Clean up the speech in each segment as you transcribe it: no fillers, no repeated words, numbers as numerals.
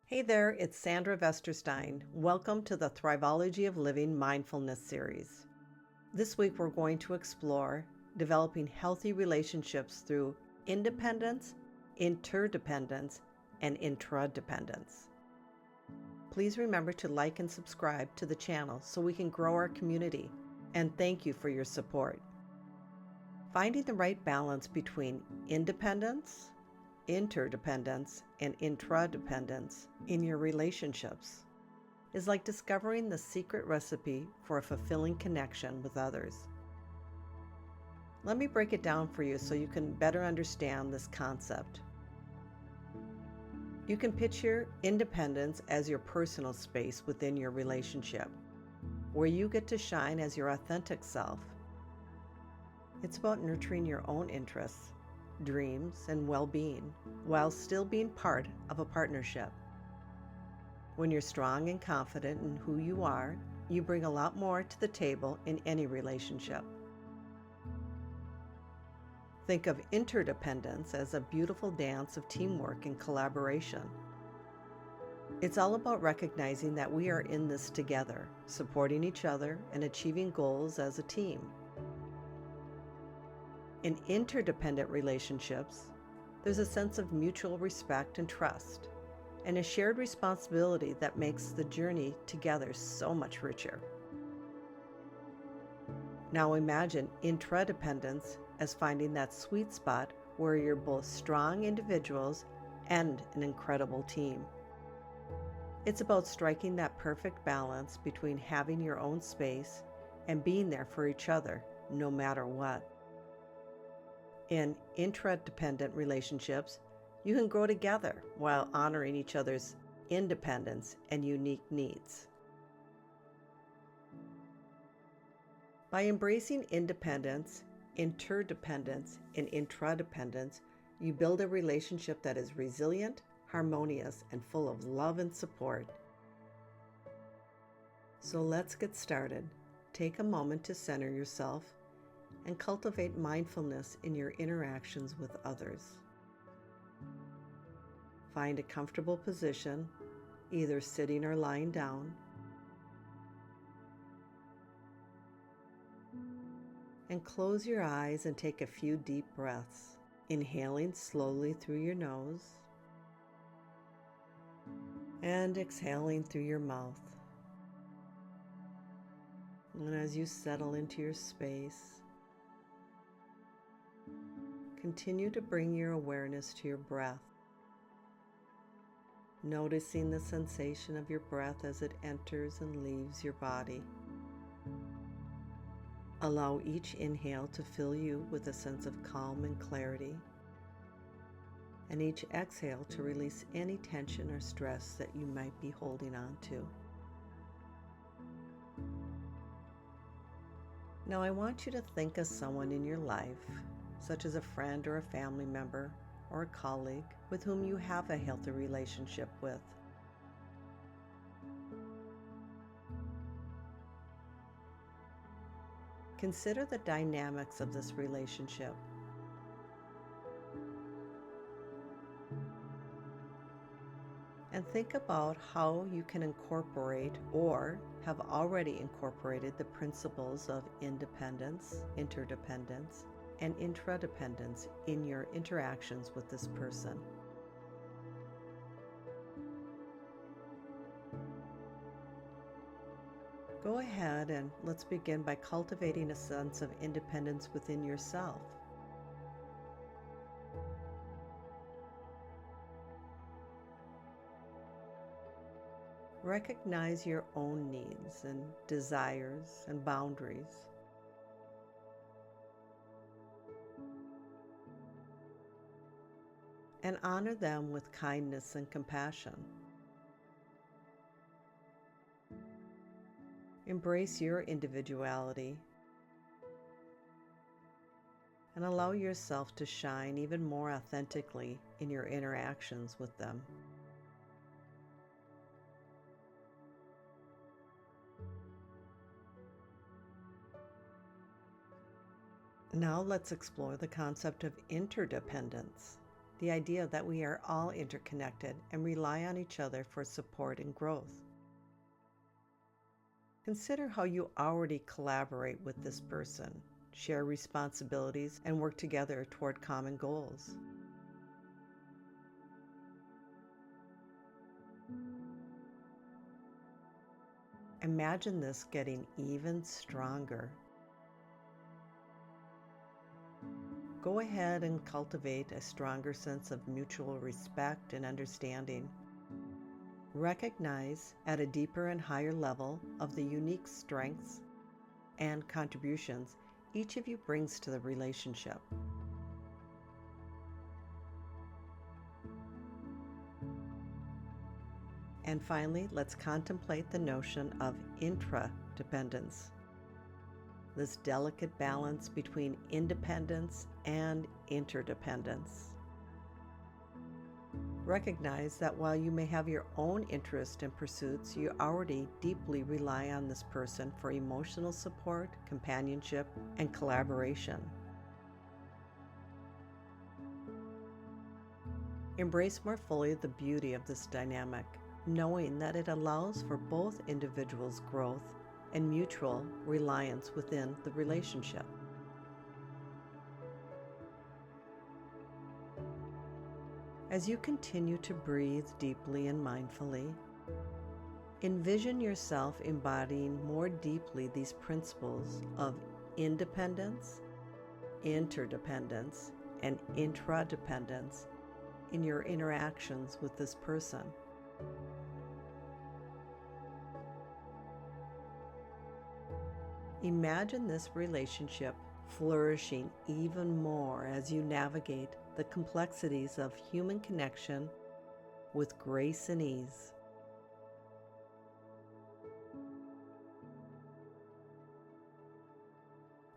Hey there, it's Sandra Vesterstein. Welcome to the Thriveology of Living Mindfulness series. This week we're going to explore developing healthy relationships through independence, interdependence, and intradependence. Please remember to like and subscribe to the channel so we can grow our community, and thank you for your support. Finding the right balance between independence, interdependence, and intradependence in your relationships is like discovering the secret recipe for a fulfilling connection with others. Let me break it down for you so you can better understand this concept. You can picture independence as your personal space within your relationship, where you get to shine as your authentic self. It's about nurturing your own interests, dreams, and well-being while still being part of a partnership. When you're strong and confident in who you are, you bring a lot more to the table in any relationship. Think of interdependence as a beautiful dance of teamwork and collaboration. It's all about recognizing that we are in this together, supporting each other and achieving goals as a team. In interdependent relationships, there's a sense of mutual respect and trust, and a shared responsibility that makes the journey together so much richer. Now imagine intradependence as finding that sweet spot where you're both strong individuals and an incredible team. It's about striking that perfect balance between having your own space and being there for each other no matter what. In intradependent relationships, you can grow together while honoring each other's independence and unique needs. By embracing independence, interdependence, and intradependence, you build a relationship that is resilient, harmonious, and full of love and support. So let's get started. Take a moment to center yourself and cultivate mindfulness in your interactions with others. Find a comfortable position, either sitting or lying down, and close your eyes and take a few deep breaths, inhaling slowly through your nose and exhaling through your mouth. And as you settle into your space, continue to bring your awareness to your breath, noticing the sensation of your breath as it enters and leaves your body. Allow each inhale to fill you with a sense of calm and clarity, and each exhale to release any tension or stress that you might be holding on to. Now I want you to think of someone in your life, such as a friend or a family member or a colleague with whom you have a healthy relationship with. Consider the dynamics of this relationship. And think about how you can incorporate or have already incorporated the principles of independence, interdependence, and intradependence in your interactions with this person. Go ahead and let's begin by cultivating a sense of independence within yourself. Recognize your own needs and desires and boundaries. And honor them with kindness and compassion. Embrace your individuality and allow yourself to shine even more authentically in your interactions with them. Now let's explore the concept of interdependence. the idea that we are all interconnected and rely on each other for support and growth. Consider how you already collaborate with this person, share responsibilities, and work together toward common goals. Imagine this getting even stronger. Go ahead and cultivate a stronger sense of mutual respect and understanding. Recognize at a deeper and higher level of the unique strengths and contributions each of you brings to the relationship. And finally, let's contemplate the notion of intra-dependence, this delicate balance between independence and interdependence. Recognize that while you may have your own interests and pursuits, you already deeply rely on this person for emotional support, companionship, and collaboration. Embrace more fully the beauty of this dynamic, knowing that it allows for both individuals' growth and mutual reliance within the relationship. As you continue to breathe deeply and mindfully, envision yourself embodying more deeply these principles of independence, interdependence, and intradependence in your interactions with this person. Imagine this relationship flourishing even more as you navigate the complexities of human connection with grace and ease.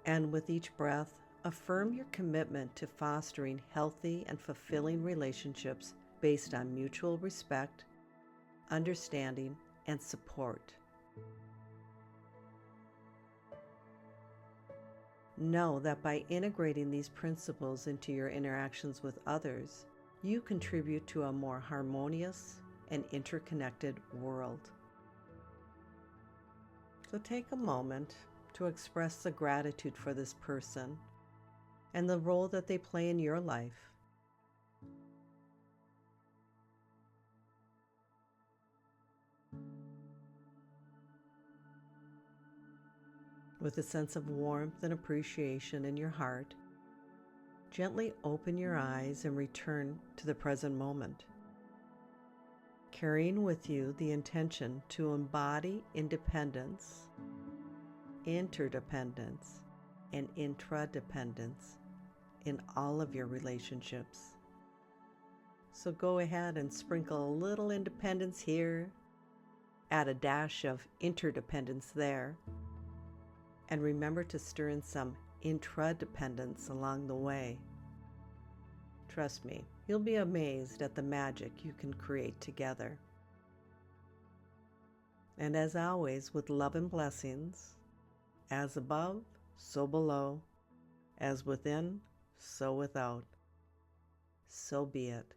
And with each breath, affirm your commitment to fostering healthy and fulfilling relationships based on mutual respect, understanding, and support. Know that by integrating these principles into your interactions with others, you contribute to a more harmonious and interconnected world. So take a moment to express the gratitude for this person and the role that they play in your life. With a sense of warmth and appreciation in your heart, gently open your eyes and return to the present moment, carrying with you the intention to embody independence, interdependence, and intradependence in all of your relationships. So go ahead and sprinkle a little independence here, add a dash of interdependence there, and remember to stir in some intradependence along the way. Trust me, you'll be amazed at the magic you can create together. And as always, with love and blessings, as above, so below, as within, so without. So be it.